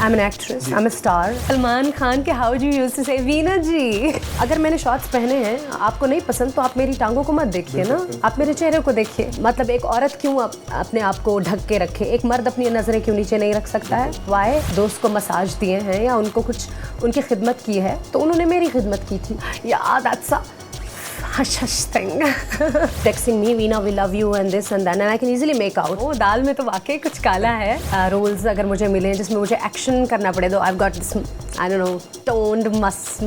I'm an actress, I'm a star. Salman Khan के how do you used to say Veena जी? अगर मैंने shorts पहने हैं, आपको नहीं पसंद तो आप मेरी टांगों को मत देखिए ना, आप मेरे चेहरे को देखिए. मतलब एक औरत क्यों अपने आप को ढक के रखे, एक मर्द अपनी नजरें क्यों नीचे नहीं रख सकता है? वाई? दोस्त को मसाज दिए हैं या उनको कुछ उनकी खिदमत की है तो उन्होंने मेरी खिदमत की थी. Yeah, that's a hush hush thing. Texting me, Veena, we love you and this and that, and I can easily make out. Oh, दाल में तो वाकई कुछ काला है. रोल्स अगर मुझे मिले जिसमें मुझे एक्शन करना पड़े तो I've got this, I don't know, toned,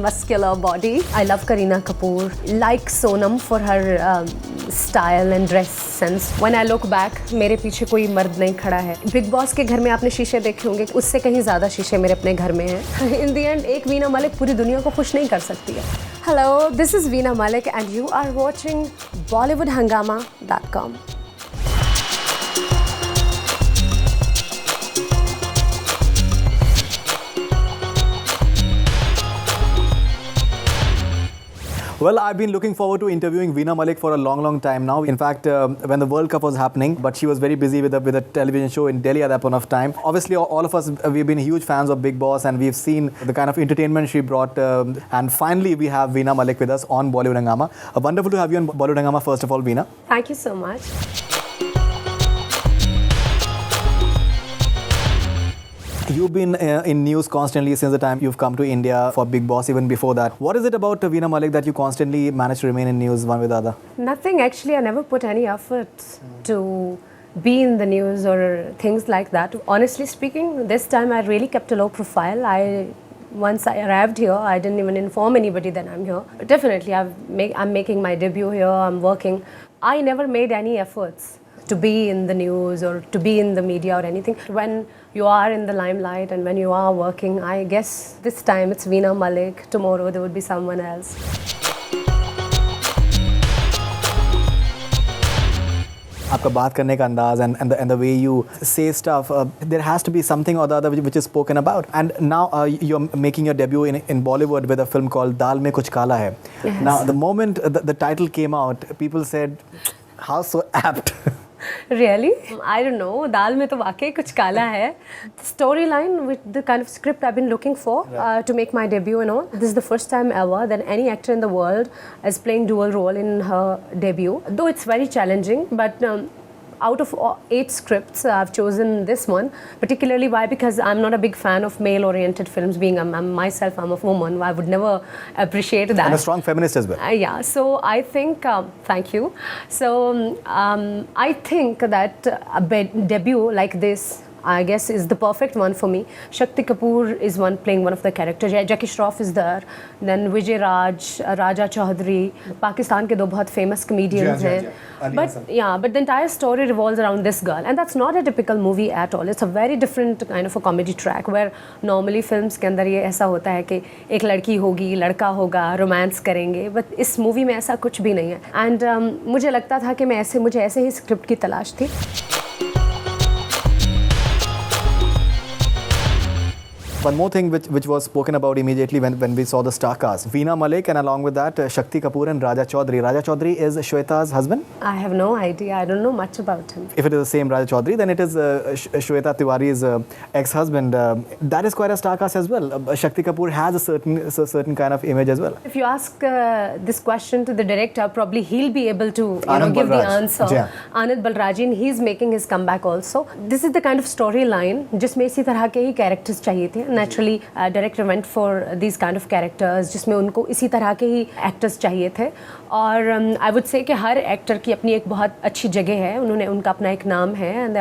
muscular body. I love Kareena Kapoor. Like Sonam for her style and dress sense. When I look back, मेरे पीछे कोई मर्द नहीं खड़ा है. बिग बॉस के घर में आपने शीशे देखे होंगे, उससे कहीं ज़्यादा शीशे मेरे अपने घर में हैं. In the end, एक वीना मलिक पूरी दुनिया को खुश नहीं कर सकती है. Hello, this is Veena Malik and you are watching BollywoodHangama.com. Well, I've been looking forward to interviewing Veena Malik for a long time now. In fact, when the World Cup was happening, but she was very busy with a television show in Delhi at that point of time. Obviously, all of us, we've been huge fans of Bigg Boss and we've seen the kind of entertainment she brought. And finally, we have Veena Malik with us on Bollywood Hangama. Wonderful to have you on Bollywood Hangama, first of all, Veena. Thank you so much. You've been in news constantly since the time you've come to India for Bigg Boss, even before that. What is it about Veena Malik that you constantly manage to remain in news one with the other? Nothing, actually. I never put any effort to be in the news or things like that. Honestly speaking, this time I really kept a low profile. Once I arrived here, I didn't even inform anybody that I'm here. But definitely, I'm making my debut here, I'm working. I never made any efforts to be in the news or to be in the media or anything. When you are in the limelight and when you are working, I guess this time it's Veena Malik, tomorrow there would be someone else. आपका बात करने का अंदाज and the way you say stuff, there has to be something or the other which is spoken about. And now you're making your debut in Bollywood with a film called Dal Mein Kuch Kala Hai. Yes. Now the moment the title came out, people said, how so apt. Really? I don't know. दाल में तो वाकई कुछ काला है. Storyline with the kind of script I've been looking for to make my debut and all. This is the first time ever that any actor in the world is playing dual role in her debut. Though it's very challenging, but out of 8 scripts, I've chosen this one. Particularly why? Because I'm not a big fan of male-oriented films. Being I'm a woman, I would never appreciate that. And a strong feminist as well. Yeah, so I think, thank you. So I think that a debut like this, I guess, is the perfect one for me. Shakti Kapoor is playing one of the characters. Jackie Shroff is there. Then Vijay Raj, Raja Chaudhary, Pakistan के 2 बहुत famous comedians हैं. But the entire story revolves around this girl, and that's not a typical movie at all. It's a very different kind of a comedy track where normally films के अंदर ये ऐसा होता है कि एक लड़की होगी, लड़का होगा, रोमांस करेंगे. But इस मूवी में ऐसा कुछ भी नहीं है. And मुझे लगता था कि मुझे ऐसे ही स्क्रिप्ट की तलाश थी. One more thing which was spoken about immediately when we saw the star cast. Veena Malik and along with that Shakti Kapoor and Raja Chaudhary. Raja Chaudhary is Shweta's husband? I have no idea. I don't know much about him. If it is the same Raja Chaudhary, then it is Shweta Tiwari's ex-husband. That is quite a star cast as well. Shakti Kapoor has a certain kind of image as well. If you ask this question to the director, probably he'll be able to give the answer. Yeah. Anand Balraji, and he's making his comeback also. This is the kind of storyline जिसमें इसी तरह के ही characters चाहिए थे. Naturally, director went for these kind of characters जिसमें उनको इसी तरह के ही actors चाहिए थे. और I would say कि हर actor की अपनी एक बहुत अच्छी जगह है. उनका अपना एक नाम है and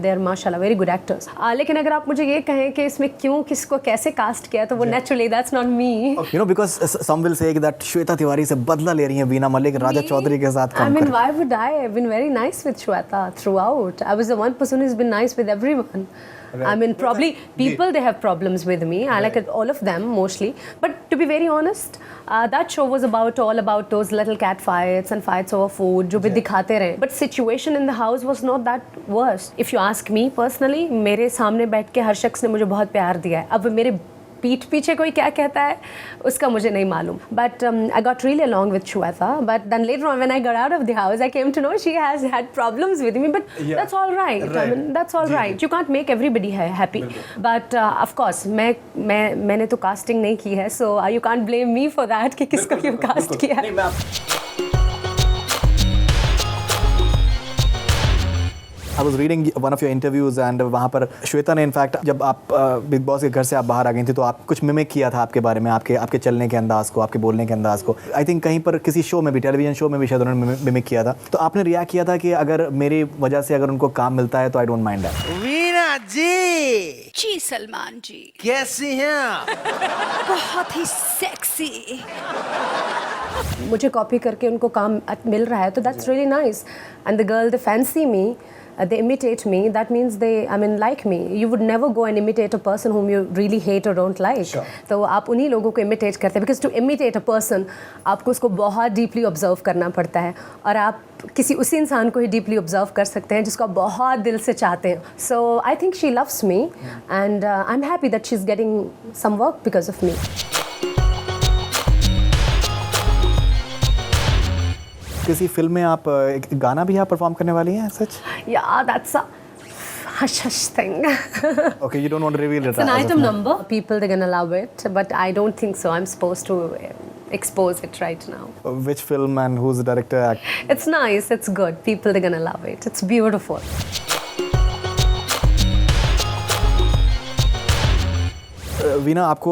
they're माशाल्लाह very good actors. लेकिन अगर आप मुझे ये कहें कि इसमें क्यों किसको कैसे cast किया तो वो naturally that's not me. You know, because some will say that Shweta Tiwari से बदला ले रही है Veena Malik Raja Chaudhary के साथ काम कर. I mean, why would I? I've been very nice with Shweta throughout. I was the one person who's been nice with everyone. Right. I mean, probably people, they have problems with me. I like it, all of them mostly. But to be very honest, that show was all about those little cat fights and fights over food जो भी दिखाते रहे. But situation in the house was not that worse. If you ask me personally, मेरे सामने बैठ के हर शख्स ने मुझे बहुत प्यार दिया है. अब मेरे पीठ पीछे कोई क्या कहता है उसका मुझे नहीं मालूम. But I got really along with Shweta. But then later on when I got out of the house, I came to know she has had problems with me. But that's all right. I mean, that's all right. You can't make everybody happy. But of course, मैंने तो casting नहीं की है. So you can't blame me for that कि किसको क्यों cast किया है. I was reading one of your interviews and वहाँ पर श्वेता ने इनफैक्ट जब आप बिग बॉस के घर से आप बाहर आ गई थी तो आप कुछ मिमिक किया था आपके बारे में, आपके चलने के अंदाज को, आपके बोलने के अंदाज को. आई थिंक कहीं पर किसी शो में भी, टेलीविजन शो में भी शायद उन्होंने मिमिक किया था. तो आपने रिएक्ट किया था कि अगर मेरी वजह से अगर उनको काम मिलता है तो I don't mind that. Veena ji ji Salman ji कैसी हैं आप? बहुत ही सेक्सी. मुझे कॉपी करके उनको काम मिल रहा है तो that's really nice. And the girl they fancy me, they imitate me, that means they like me. You would never go and imitate a person whom you really hate or don't like. Sure. तो आप उन्हीं लोगों को imitate करते हैं because to imitate a person आपको उसको बहुत deeply observe करना पड़ता है और आप किसी उसी इंसान को ही deeply observe कर सकते हैं जिसको आप बहुत दिल से चाहते हैं. So I think she loves me and I'm happy that she's getting some work because of me. किसी फिल्म में आप एक गाना भी आप परफॉर्म करने वाली हैं सच? Yeah, that's a hush hush thing. Okay, you don't want to reveal it. It's an as of item now. number. People they're gonna love it, but I don't think so. I'm supposed to expose it right now. Which film and who's the director? It's nice. It's good. People they're gonna love it. It's beautiful. Veena, आपको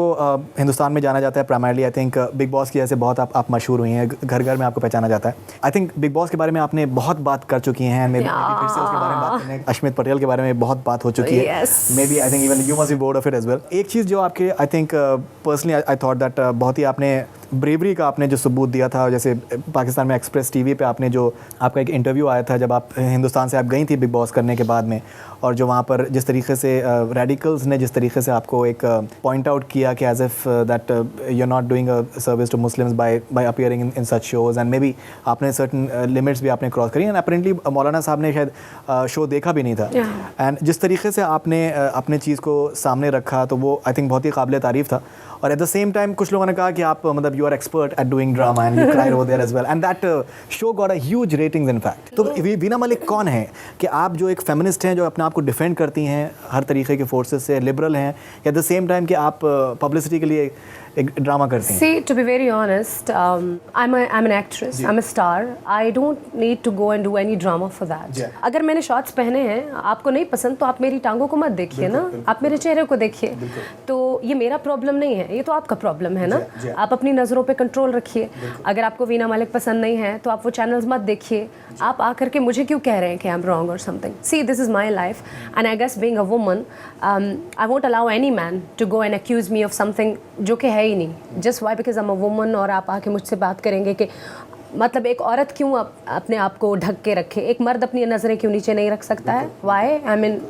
हिंदुस्तान में जाना जाता है primarily I think big boss की वजह से बहुत आप मशहूर हुई हैं, घर घर में आपको पहचाना जाता है. आई थिंक बिग बॉस के बारे में आपने बहुत बात कर चुकी हैं. मे बी फिर से उसके बारे में बात करें. अश्मित पटेल के बारे में बहुत बात हो चुकी है. Yes. Maybe I think even you must be bored of it as well. एक चीज़ जो आपके I think personally I thought that बहुत ही आपने ब्रेवरी का आपने जो सबूत दिया था, जैसे पाकिस्तान में एक्सप्रेस टीवी पे आपने जो आपका एक इंटरव्यू आया था जब आप हिंदुस्तान से आप गई थी बिग बॉस करने के बाद में, और जो वहाँ पर जिस तरीके से रेडिकल्स ने जिस तरीके से आपको एक पॉइंट आउट किया कि as if that you are not doing a service to Muslims by appearing in such shows and maybe आपने सर्टन लिमिट्स भी आपने क्रॉस करी एंड अपेरेंटली मौलाना साहब ने शायद शो देखा भी नहीं था. एंड जिस तरीके से आपने अपने चीज़ को सामने रखा तो वो आई थिंक बहुत ही काबिल तारीफ़ था. और एट द सेम टाइम कुछ लोगों ने कहा कि आप मतलब you are expert at doing drama and you cried over there as well and that show got a huge ratings in fact. तो वीना मलिक कौन है कि आप जो एक फेमिनिस्ट हैं जो अपने आप को डिफेंड करती हैं हर तरीके के फोर्सेस से, लिबरल हैं, एट द सेम टाइम कि आप पब्लिसिटी के लिए एक ड्रामा करती हैं? See, to be very honest, I'm an actress. I'm a star. I don't need to go and do any drama for that. अगर मैंने शॉर्ट्स पहने हैं, आपको नहीं पसंद तो आप मेरी टांगों को मत देखिए ना, आप मेरे चेहरे को देखिए. तो ये मेरा प्रॉब्लम नहीं है, ये तो आपका प्रॉब्लम है ना. आप अपनी नज़रों पे कंट्रोल रखिए. अगर आपको वीना मलिक पसंद नहीं है तो आप वो चैनल्स मत देखिए. आप आकर के मुझे क्यों कह रहे हैं कि आई एम रॉन्ग और something. See, this is my life and I guess being a woman I won't allow any man to go and accuse me of something जो कि है ही नहीं. Just why because I am a woman और आप आके मुझसे बात करेंगे कि मतलब एक औरत क्यों अपने आप को ढक के रखे, एक मर्द अपनी नज़रें क्यों नीचे नहीं रख सकता है. वाई आई मीन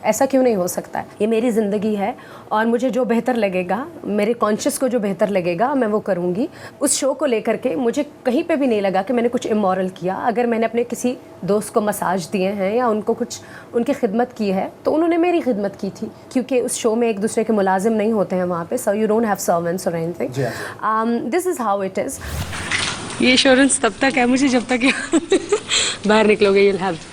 ऐसा क्यों नहीं हो सकता है. ये मेरी ज़िंदगी है और मुझे जो बेहतर लगेगा, मेरे कॉन्शियस को जो बेहतर लगेगा मैं वो करूँगी. उस शो को लेकर के मुझे कहीं पे भी नहीं लगा कि मैंने कुछ इमोरल किया. अगर मैंने अपने किसी दोस्त को मसाज दिए हैं या उनको कुछ उनकी खिदमत की है तो उन्होंने मेरी खिदमत की थी, क्योंकि उस शो में एक दूसरे के मुलाजिम नहीं होते हैं वहाँ पे. So you don't have servants और anything. This is how it is. ये एश्योरेंस तब तक है मुझे जब तक बाहर निकलोगे. you'll have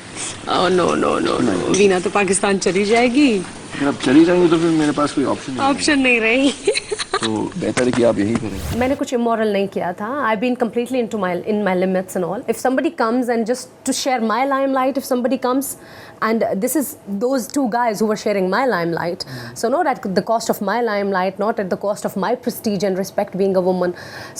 no no no no Veena तो पाकिस्तान चली जाएगी. अगर आप चली जाएंगे तो फिर मेरे पास कोई ऑप्शन नहीं रहेगी. तो बेहतर है कि आप यही करें. मैंने कुछ इमोरल नहीं किया था. I've been completely in my limits and all. If somebody comes and just to share my limelight, if somebody comes and this is those two guys who were sharing my limelight, so not at the cost of my limelight, not at the cost of my prestige and respect being a woman.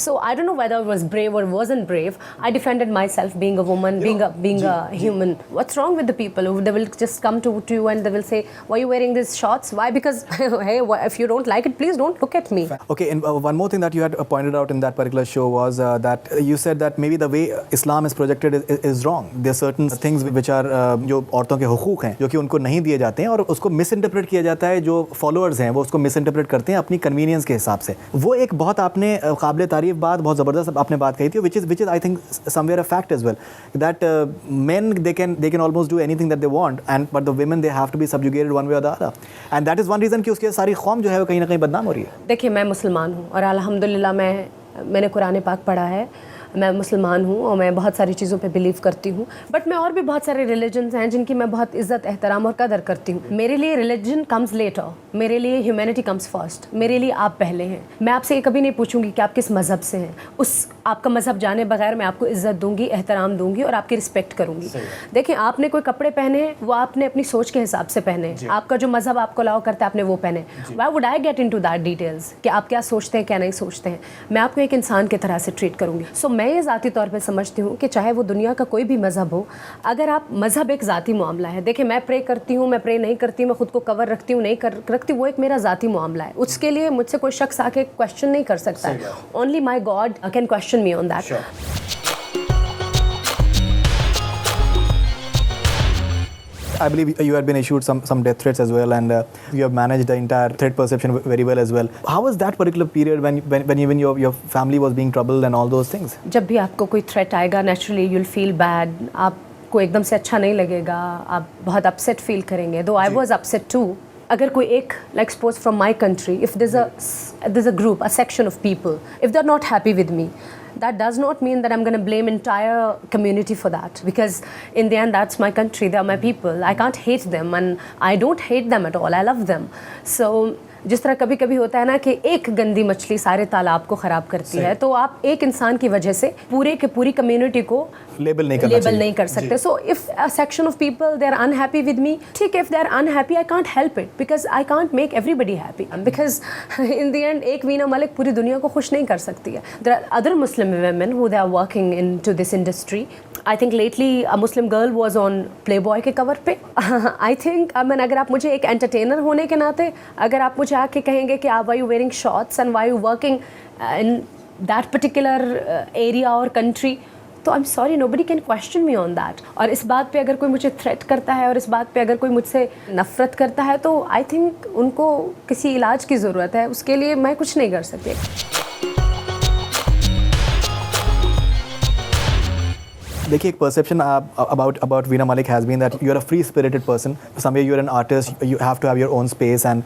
So I don't know whether it was brave or wasn't brave. I defended myself being a woman, being a human. What's wrong with the people who they will just come to you and they will say, why are you wearing these shorts? Why? Because hey, if you don't like it, please don't look at me. Okay, and one more thing that you had pointed out in that particular show was that you said that maybe the way Islam is projected is wrong. There are certain things which are जो औरतों के हुकूक हैं जो कि उनको नहीं दिए जाते हैं और उसको मिसइंटरप्रेट किया जाता है. जो फॉलोअर्स हैं वो उसको मिसइंटरप्रेट करते हैं अपनी कन्वीनियंस के हिसाब से. वो एक बहुत आपने काबिल तारीफ बात, बहुत ज़बरदस्त आपने बात कही थी, which is I think somewhere a fact as well, that men they can almost do anything that they want, but the women they have to be subjugated one way or the other. And that is one reason कि उसकी सारी कौम जो है वो कहीं ना कहीं बदनाम हो रही है. देखिए, मैं मुसलमान हूँ और अल्हम्दुलिल्लाह मैंने कुरान पाक पढ़ा है, मैं मुसलमान हूँ और मैं बहुत सारी चीज़ों पे बिलीव करती हूँ. बट मैं और भी बहुत सारे रिलीजन्स हैं जिनकी मैं बहुत इज़्ज़त, एहतराम और कदर करती हूँ. मेरे लिए रिलीजन कम्स लेटर, मेरे लिए ह्यूमैनिटी कम्स फर्स्ट, मेरे लिए आप पहले हैं. मैं आपसे ये कभी नहीं पूछूंगी कि आप किस मज़हब से हैं. उस आपका मज़हब जाने बगैर मैं आपको इज़्ज़त दूंगी, एहतराम दूंगी और आपकी रिस्पेक्ट करूंगी. देखिए, आपने कोई कपड़े पहने हैं, वो आपने अपनी सोच के हिसाब से पहने हैं. आपका जो मज़हब आपको अलाउ करता है, आपने वो पहने. Why would I get into that details कि आप क्या सोचते हैं, क्या नहीं सोचते हैं. मैं आपको एक इंसान की तरह से ट्रीट करूंगी. सो मैं ये ज़ाती तौर पर समझती हूँ कि चाहे वो दुनिया का कोई भी मज़हब हो, अगर आप मज़हब एक ज़ाती मामला है. देखिए, मैं प्रे करती हूँ, मैं प्रे नहीं करती, मैं खुद को कवर रखती हूँ, नहीं रखती, वो एक मेरा ज़ाती मामला है. उसके लिए मुझसे कोई शख्स आके क्वेश्चन नहीं कर सकता है. Only my God can question me on that. I believe you had been issued some death threats as well, and you have managed the entire threat perception very well as well. How was that particular period when even your family was being troubled and all those things? जब भी आपको कोई threat आएगा, naturally you'll feel bad. आपको एकदम से अच्छा नहीं लगेगा, आप बहुत अपसेट फील करेंगे. दो आई वाज अपसेट टू. अगर कोई एक, like suppose from my country, if there's a group, a section of people, if they're not happy with me, that does not mean that I'm going to blame entire community for that, because in the end that's my country, they are my people. I can't hate them, and I don't hate them at all. I love them. So जिस तरह कभी कभी होता है ना कि एक गंदी मछली सारे तालाब को ख़राब करती है, तो आप एक इंसान की वजह से पूरी कम्युनिटी को लेबल नहीं कर सकते. So if a section of people they are unhappy with me, ठीक है, if they are unhappy I can't help it, because I can't make everybody happy, because in the end एक वीना मलिक पूरी दुनिया को खुश नहीं कर सकती है. There are other Muslim women who they are working in to this industry. I think lately a Muslim girl was on Playboy के कवर पे. आई थिंक अगर आप मुझे एक एंटरटेनर होने के नाते अगर आप मुझे आके कहेंगे कि आप why you wearing shorts and why you working in that particular area और कंट्री, तो I am sorry, nobody can question me on that. और इस बात पे अगर कोई मुझे थ्रेट करता है और इस बात पे अगर कोई मुझसे नफरत करता है, तो आई थिंक उनको किसी इलाज की ज़रूरत है. उसके लिए मैं कुछ नहीं कर सकती. देखिए, एक perception about Veena Malik has been that you're a free-spirited person. Somewhere you're an artist, you have to have your own space, and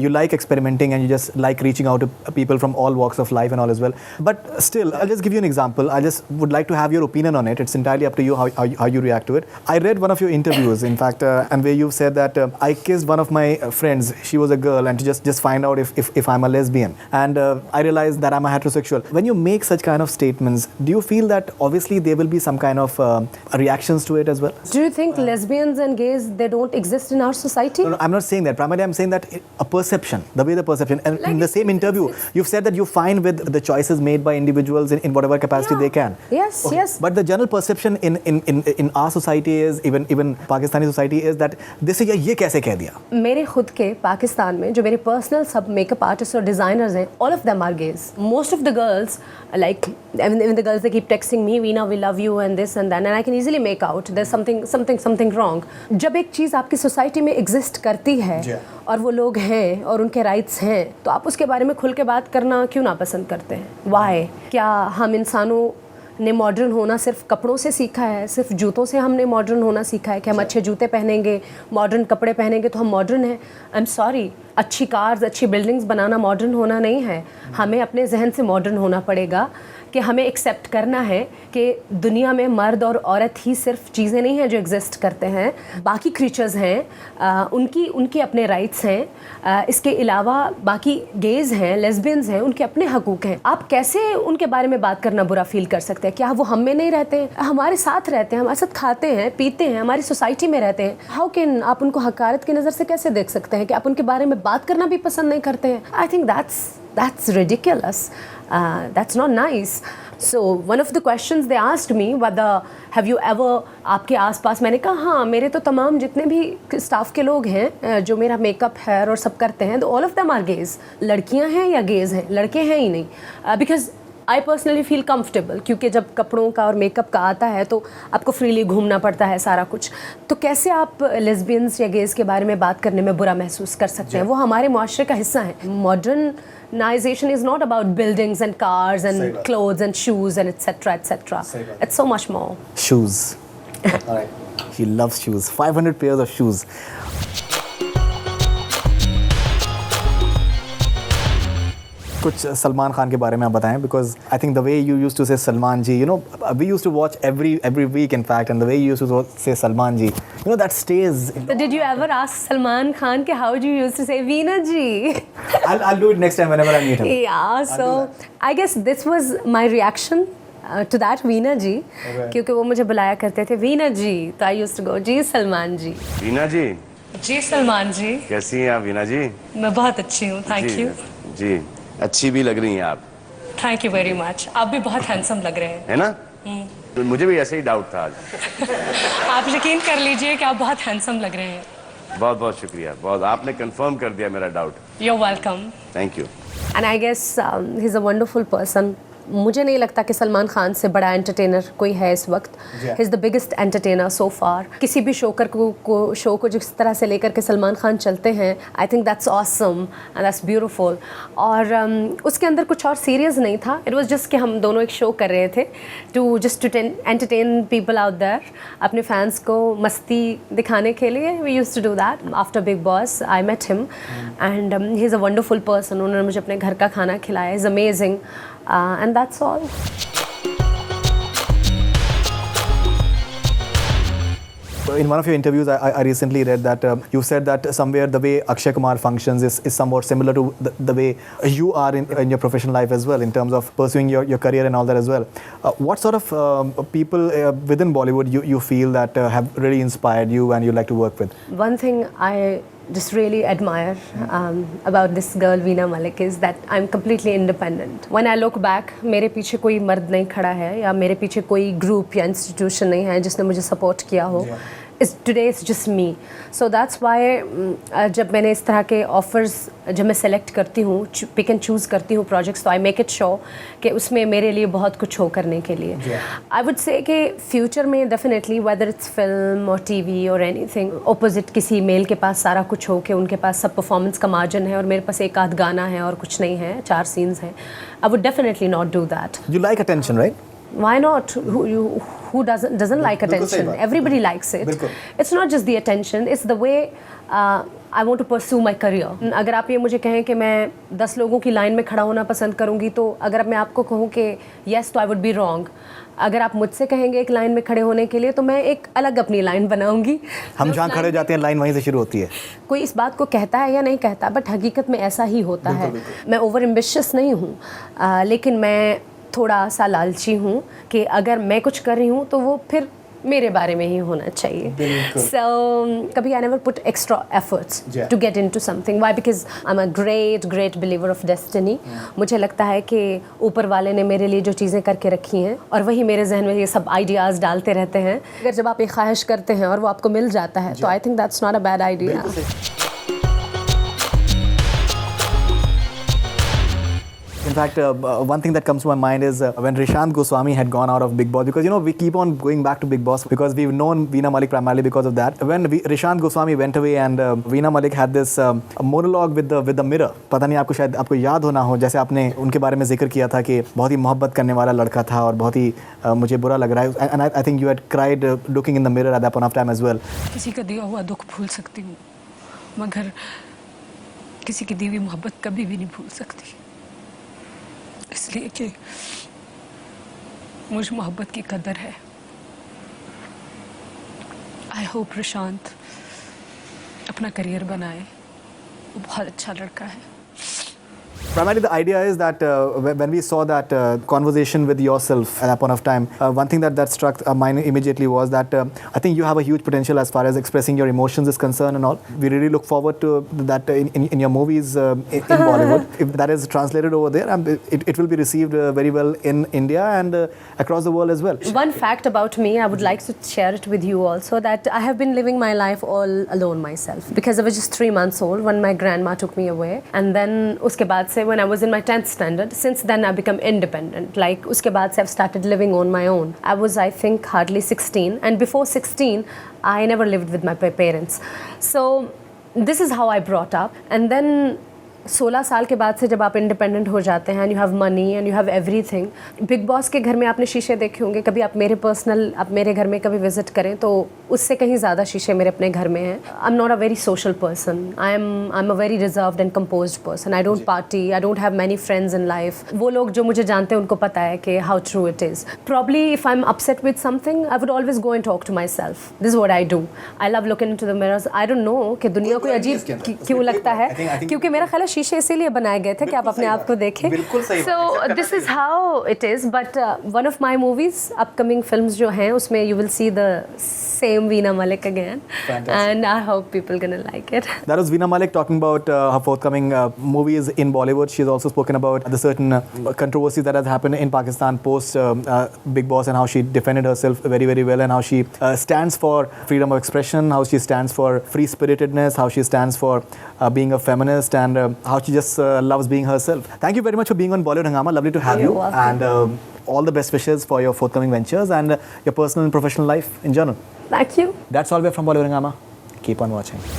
you like experimenting, and you just like reaching out to people from all walks of life and all as well. But still, I'll just give you an example. I just would like to have your opinion on it. It's entirely up to you how you react to it. I read one of your interviews, in fact, and where you've said that I kissed one of my friends. She was a girl, and to just find out if I'm a lesbian, and I realized that I'm a heterosexual. When you make such kind of statements, do you feel that obviously there will be some kind of reactions to it as well? Do you think lesbians and gays, they don't exist in our society? No, I'm not saying that. Primarily, I'm saying that a perception, the perception. And like in the same interview, you've said that you're fine with the choices made by individuals in whatever capacity they can. Yes, Okay. yes. But the general perception in our society is, even Pakistani society is that this is ये कैसे कह दिया? मेरे खुद के पाकिस्तान में जो मेरे पर्सनल सब मेकअप आर्टिस्ट और डिजाइनर्स हैं, all of them are gays. Most of the girls, like even the girls, they keep texting me, Veena, we love you and this and that, and I can easily make out there's something wrong. जब एक चीज़ आपकी society में exist करती है और वो लोग हैं और उनके राइट्स हैं, तो आप उसके बारे में खुल के बात करना क्यों ना पसंद करते हैं? वाई? क्या हम इंसानों ने मॉडर्न होना सिर्फ कपड़ों से सीखा है, सिर्फ जूतों से हमने मॉडर्न होना सीखा है कि हम अच्छे जूते पहनेंगे, मॉडर्न कपड़े पहनेंगे तो हम मॉडर्न हैं? आई एम सॉरी, अच्छी कार्स, अच्छी बिल्डिंग्स बनाना मॉडर्न होना नहीं है. हमें अपने जहन से मॉडर्न होना पड़ेगा कि हमें एक्सेप्ट करना है कि दुनिया में मर्द और औरत ही सिर्फ चीज़ें नहीं हैं जो एग्जिस्ट करते हैं, बाकी क्रीचर्स हैं, उनके अपने राइट्स हैं. इसके अलावा बाकी गेज़ हैं, लेस्बियंस हैं, उनके अपने हकूक़ हैं. आप कैसे उनके बारे में बात करना बुरा फील कर सकते हैं? क्या वो हम में नहीं रहते हैं? हमारे साथ रहते हैं, हमारे साथ खाते हैं, पीते हैं, हमारी सोसाइटी में रहते हैं. हाउ कैन आप उनको हकारत की नज़र से कैसे देख सकते हैं कि आप उनके बारे में बात करना भी पसंद नहीं करते हैं? I think that's ridiculous. That's not nice. So one of the questions they asked me, whether have you ever, आपके आसपास, मैंने कहा हाँ, मेरे तो तमाम जितने भी स्टाफ के लोग हैं जो मेरा मेकअप, हेयर और सब करते हैं, तो all of them are gays. लड़कियां हैं या गेज़ हैं? लड़के हैं ही नहीं. Because I personally feel comfortable, क्योंकि जब कपड़ों का और मेकअप का आता है तो आपको फ्रीली घूमना पड़ता है सारा कुछ. तो कैसे आप लेस्बियंस या गेज़ के बारे में बात करने में बुरा महसूस कर सकते हैं? वो हमारे मुआशरे का हिस्सा है. Modernization is not about buildings and cars and clothes and shoes and etc. etc. It's so much more. Shoes. All right. He loves shoes. 500 pairs of shoes. कुछ सलमान खान के बारे में आप बताएं, because I think the way you used to say Salman ji, you know, we used to watch every week in fact, and the way you used to say Salman ji, you know, that stays. So did you ever ask Salman Khan ke how do you used to say Veena ji? I'll do it next time whenever I meet him. Yeah, so I guess this was my reaction to that Veena ji, क्योंकि वो मुझे बुलाया करते थे Veena ji, तो I used to go जी सलमान जी. वीना जी, जी सलमान जी, कैसी हैं आप वीना जी? मैं बहुत अच्छी हूँ, थैंक जी, यू. जी, अच्छी भी लग रही हैं आप, थैंक यू वेरी मच. आप भी बहुत हैंडसम लग रहे हैं. है ना? तो मुझे भी ऐसे ही डाउट था आज. आप यकीन कर लीजिए कि आप बहुत हैंडसम लग रहे हैं. बहुत बहुत शुक्रिया, बहुत आपने कंफर्म कर दिया मेरा doubt. You welcome. Thank you. And I guess he's a wonderful person. मुझे नहीं लगता कि सलमान खान से बड़ा एंटरटेनर कोई है इस वक्त. He is the biggest entertainer so far. किसी भी शो को जिस तरह से लेकर के सलमान खान चलते हैं, I think that's awesome and that's beautiful. और उसके अंदर कुछ और सीरियस नहीं था. इट वाज जस्ट कि हम दोनों एक शो कर रहे थे to entertain people out there, अपने फैंस को मस्ती दिखाने के लिए. We used to do that. After Bigg Boss I met him and he is a wonderful person. उन्होंने मुझे अपने घर का खाना खिलाया. Is amazing. And that's all. In one of your interviews, I recently read that you said that somewhere the way Akshay Kumar functions is somewhat similar to the way you are in your professional life as well, in terms of pursuing your career and all that as well. What sort of people within Bollywood you feel that have really inspired you and you like to work with? One thing I just really admire about this girl Veena Malik is that I'm completely independent. When I look back, मेरे पीछे कोई मर्द नहीं खड़ा है या मेरे पीछे कोई ग्रुप या इंस्टीट्यूशन नहीं है जिसने मुझे सपोर्ट किया हो. Today it's just me. So that's why जब मैंने इस तरह के ऑफर्स जब मैं सेलेक्ट करती हूँ, पिक एंड चूज़ करती हूँ प्रोजेक्ट्स, तो आई मेक इट श्योर कि उसमें मेरे लिए बहुत कुछ हो करने के लिए. आई वुड से कि फ्यूचर में डेफिनेटली वेदर इट्स फिल्म और टीवी और एनीथिंग, ऑपोजिट किसी मेल के पास सारा कुछ हो के उनके पास सब परफॉर्मेंस का मार्जिन है और मेरे पास एक आध गाना है और कुछ नहीं है, 4 सीन्स हैं, I would definitely not do that. You like attention, right? Why not? Who doesn't like attention? Everybody likes it. It's not just the attention, it's the way I want to pursue my career. अगर आप ये मुझे कहें कि मैं 10 लोगों की line में खड़ा होना पसंद करूँगी, तो अगर मैं आपको कहूँ कि yes, तो I would be wrong. अगर आप मुझसे कहेंगे एक लाइन में खड़े होने के लिए, तो मैं एक अलग अपनी लाइन बनाऊंगी. हम जहाँ खड़े जाते हैं लाइन वहीं से शुरू होती है. कोई इस बात को कहता है या नहीं कहता, बट हकीकत में ऐसा ही होता है. मैं ओवर एम्बिशियस नहीं हूँ, लेकिन मैं थोड़ा सा लालची हूँ कि अगर मैं कुछ कर रही हूँ तो वो फिर मेरे बारे में ही होना चाहिए. So कभी I never put extra efforts to get into something. Why? Because I'm a great believer of destiny. मुझे लगता है कि ऊपर वाले ने मेरे लिए जो चीज़ें करके रखी हैं और वही मेरे जहन में ये सब आइडियाज़ डालते रहते हैं. अगर जब आप एक ख्वाहिश करते हैं और वो आपको मिल जाता है, तो I think that's not a bad idea. In fact, one thing that comes to my mind is when Rishant Goswami had gone out of Big Boss, because you know we keep on going back to Big Boss because we've known Veena Malik primarily because of that. When Rishant Goswami went away and Veena Malik had this monologue with the mirror, पता नहीं आपको शायद आपको याद होना हो, जैसे आपने उनके बारे में जिक्र किया था कि बहुत ही मोहब्बत करने वाला लड़का था और बहुत ही मुझे बुरा लग रहा है. And I think you had cried looking in the mirror at that point of time as well. किसी का दिया हुआ दुख भूल सकती हूँ, मगर किसी की दी हुई मोहब्बत कभी भी नहीं भूल सकती. इसलिए कि मुझे मोहब्बत की कदर है. आई होप प्रशांत अपना करियर बनाए. वो बहुत अच्छा लड़का है. Primarily, the idea is that when we saw that conversation with yourself at that point of time, one thing that struck mine immediately was that I think you have a huge potential as far as expressing your emotions is concerned and all. We really look forward to that in your movies in Bollywood. If that is translated over there, it will be received very well in India and across the world as well. One fact about me, I would like to share it with you also, that I have been living my life all alone myself because I was just 3 months old when my grandma took me away, and then uske baad se when I was in my 10th standard, since then I've become independent. Like uske baad se I've started living on my own. I was, I think, hardly 16, and before 16 I never lived with my parents. So this is how I brought up, and then 16 साल के बाद से जब आप independent हो जाते हैं and you have money and you have everything, big boss के घर में आपने शीशे देखे होंगे, कभी आप मेरे घर में कभी विजिट करें तो उससे कहीं ज़्यादा शीशे मेरे अपने घर में हैं. I am not a very social person, I am a very reserved and composed person. I don't party, I don't have many friends in life. वो लोग जो मुझे जानते हैं उनको पता है कि how true it is. Probably if I am upset with something I would always go and talk to myself. This is what I do. I love looking into the mirrors. I don't know कि दुनिया कोई अजीब क्यों लगता है, क्योंकि मेरा ख्याल है शीशे इसीलिए बनाए गए थे कि आप अपने आप को देखें. So this is how it is. But one of my movies, upcoming films जो हैं उसमें you will see the same Veena Malik again. Fantastic. And I hope people gonna like it. That was Veena Malik talking about her forthcoming movies in Bollywood. She has also spoken about the certain controversy that has happened in Pakistan post Big Boss, and how she defended herself very, very well, and how she stands for freedom of expression, how she stands for free-spiritedness, how she stands for being a feminist, and how she just loves being herself. Thank you very much for being on Bollywood Hangama. Lovely to have you. You're welcome. And all the best wishes for your forthcoming ventures and your personal and professional life in general. Thank you. That's all we have from Bollywood Hangama. Keep on watching.